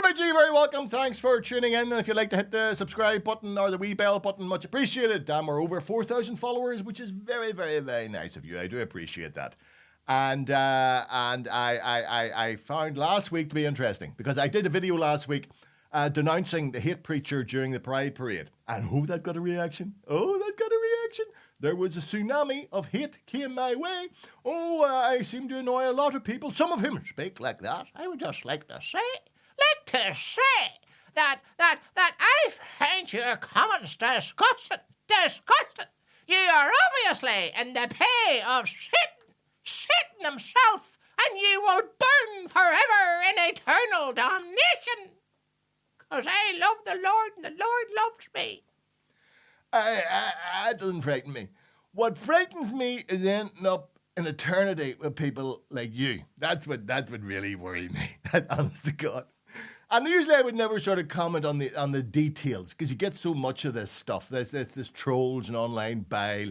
Reggie, very welcome. Thanks for tuning in. And if you'd like to hit the subscribe button or the wee bell button, much appreciated. We're over 4,000 followers, which is very, very, very nice of you. I do appreciate that. And I found last week to be interesting because I did a video last week denouncing the hate preacher during the Pride Parade. And oh, that got a reaction. There was a tsunami of hate came my way. I seem to annoy a lot of people. Some of whom speak like that. I would just like to say that I find your comments disgusting. You are obviously in the pay of Satan himself, and you will burn forever in eternal damnation. 'Cause I love the Lord, and the Lord loves me. That doesn't frighten me. What frightens me is ending up in eternity with people like you. That's what really worries me. Honest to God. And usually I would never sort of comment on the details because you get so much of this stuff. There's this trolls and online bile.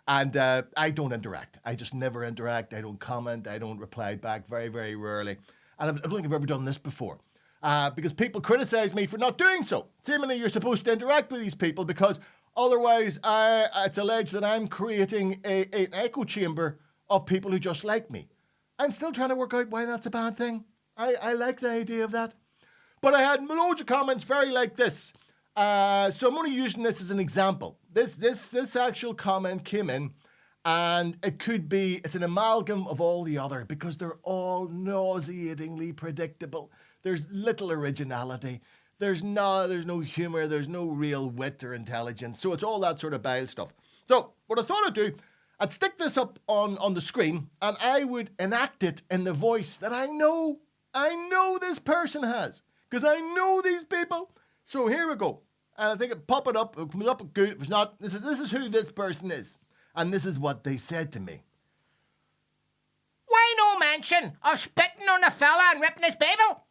And I don't interact. I just never interact. I don't comment. I don't reply back very, very rarely. And I don't think I've ever done this before. Because people criticize me for not doing so. Seemingly you're supposed to interact with these people because otherwise it's alleged that I'm creating an echo chamber of people who just like me. I'm still trying to work out why that's a bad thing. I like the idea of that. But I had loads of comments very like this. So I'm only using this as an example. This actual comment came in, and it's an amalgam of all the other because they're all nauseatingly predictable. There's little originality. There's no humor. There's no real wit or intelligence. So it's all that sort of bile stuff. So what I thought I'd do, I'd stick this up on the screen, and I would enact it in the voice that I know this person has. Because I know these people. So here we go. And I think it pop it up. It comes up good. If it's not, this is who this person is. And this is what they said to me. Why no mention of spitting on a fella and ripping his Bible?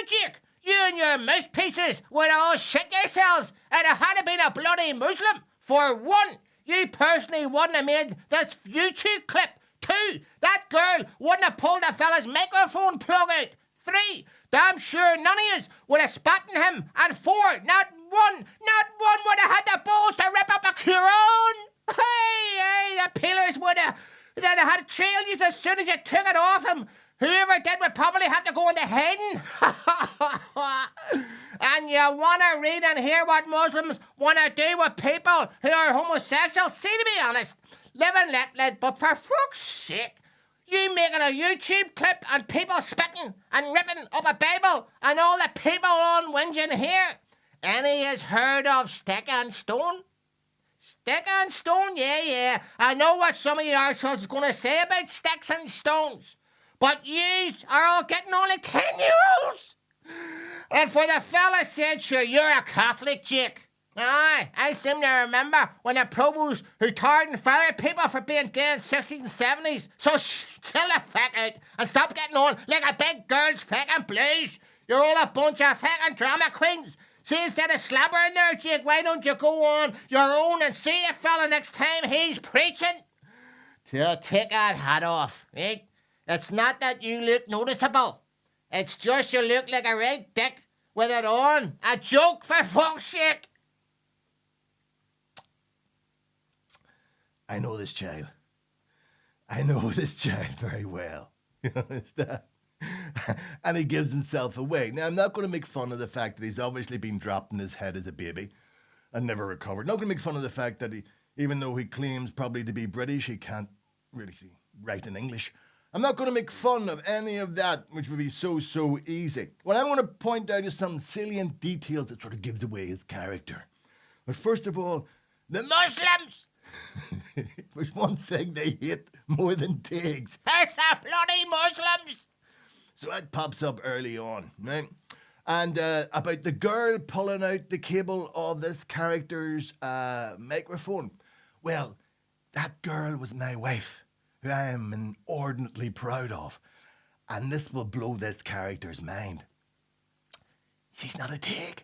Jake, you and your mouthpieces would all shit yourselves and it had been a bloody Muslim. For one, you personally wouldn't have made this YouTube clip. Two, that girl wouldn't have pulled a fella's microphone plug out. Three, damn sure none of yous would have spat on him. And four, not one would have had the balls to rip up a Quran. Hey, the peelers would have had trailed yous as soon as you took it off him. Whoever did would probably have to go into hiding. And you want to read and hear what Muslims want to do with people who are homosexual? See, to be honest, live and let live, but for fuck's sake, you making a YouTube clip and people spitting and ripping up a Bible and all the people on whinging here. Any has heard of Stick and Stone? Stick and Stone, yeah. I know what some of you arseholes is going to say about sticks and stones. But yous are all getting only 10-year-olds. And for the fella said, sure, you're a Catholic, Jake. Aye, I seem to remember when the provost who tarred and feathered people for being gay in the 60s and 70s. So chill the fuck out and stop getting on like a big girl's fucking blues. You're all a bunch of fucking drama queens. See, instead of slabbering there, Jake, why don't you go on your own and see a fella next time he's preaching? Take that hat off, right? It's not that you look noticeable. It's just you look like a right dick with it on. A joke, for fuck's sake. I know this child. I know this child very well. You understand? And he gives himself away. Now, I'm not going to make fun of the fact that he's obviously been dropped in his head as a baby and never recovered. Not going to make fun of the fact that even though he claims probably to be British, he can't really write in English. I'm not going to make fun of any of that, which would be so easy. What I'm going to point out is some salient details that sort of gives away his character. But first of all, the Muslims! There's one thing they hate more than pigs. It's the bloody Muslims! So that pops up early on, right? And about the girl pulling out the cable of this character's microphone. Well, that girl was my wife, who I am inordinately proud of. And this will blow this character's mind. She's not a pig.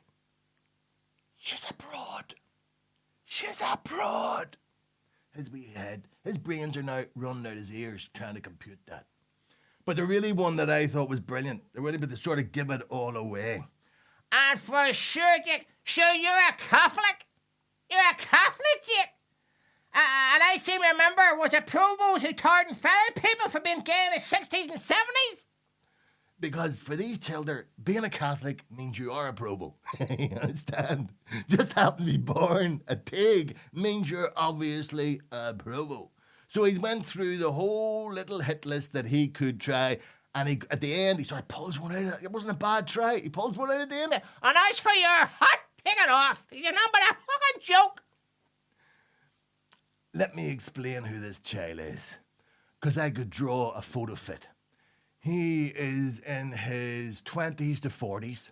She's a broad. She's a broad. His wee head, his brains are now running out his ears trying to compute that. But the really one that I thought was brilliant, the really, but they sort of give it all away. And for sure, Dick, sure you're a Catholic? You're a Catholic, Dick? And I seem to remember was it Provost who tarred and feathered people for being gay in the 60s and 70s? Because for these children, being a Catholic means you are a provo. You understand? Just happen to be born a Tig means you're obviously a provo. So he's went through the whole little hit list that he could try, and at the end he sort of pulls one out. It wasn't a bad try. He pulls one out at the end. And as for your hot, take it off. You're not but a fucking joke. Let me explain who this child is, because I could draw a photo fit. He is in his 20s to 40s.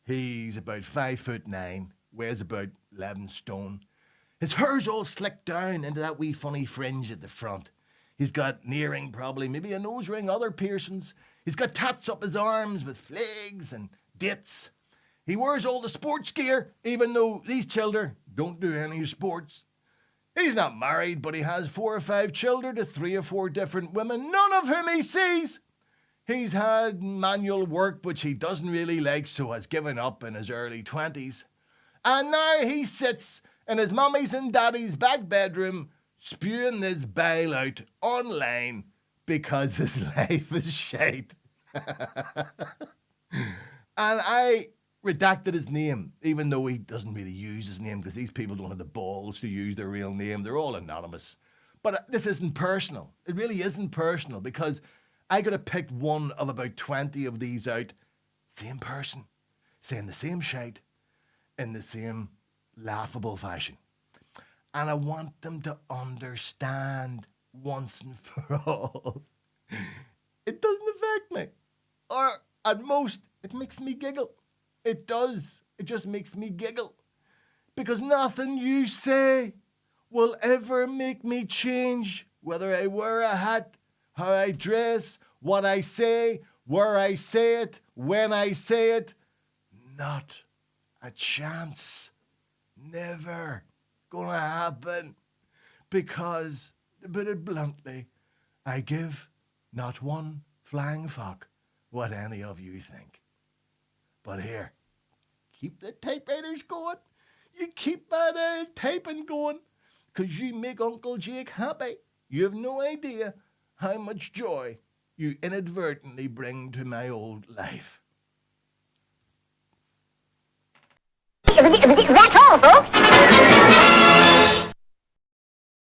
He's about 5'9", weighs about 11 stone. His hair's all slicked down into that wee funny fringe at the front. He's got an earring probably, maybe a nose ring, other piercings. He's got tats up his arms with flags and dates. He wears all the sports gear, even though these children don't do any sports. He's not married, but he has 4 or 5 children to 3 or 4 different women, none of whom he sees. He's had manual work, which he doesn't really like, so has given up in his early 20s. And now he sits in his mummy's and daddy's back bedroom, spewing this bile out online because his life is shite. And I redacted his name, even though he doesn't really use his name, because these people don't have the balls to use their real name. They're all anonymous. But this isn't personal. It really isn't personal, because I could have picked one of about 20 of these out, same person, saying the same shite in the same laughable fashion. And I want them to understand once and for all, it doesn't affect me. Or at most, it makes me giggle. It does. It just makes me giggle. Because nothing you say will ever make me change whether I wear a hat, how I dress, what I say, where I say it, when I say it. Not a chance. Never gonna happen. Because, to put it bluntly, I give not one flying fuck what any of you think. But here, keep the typewriters going. You keep that typing going, because you make Uncle Jake happy. You have no idea how much joy you inadvertently bring to my old life. That's all, folks.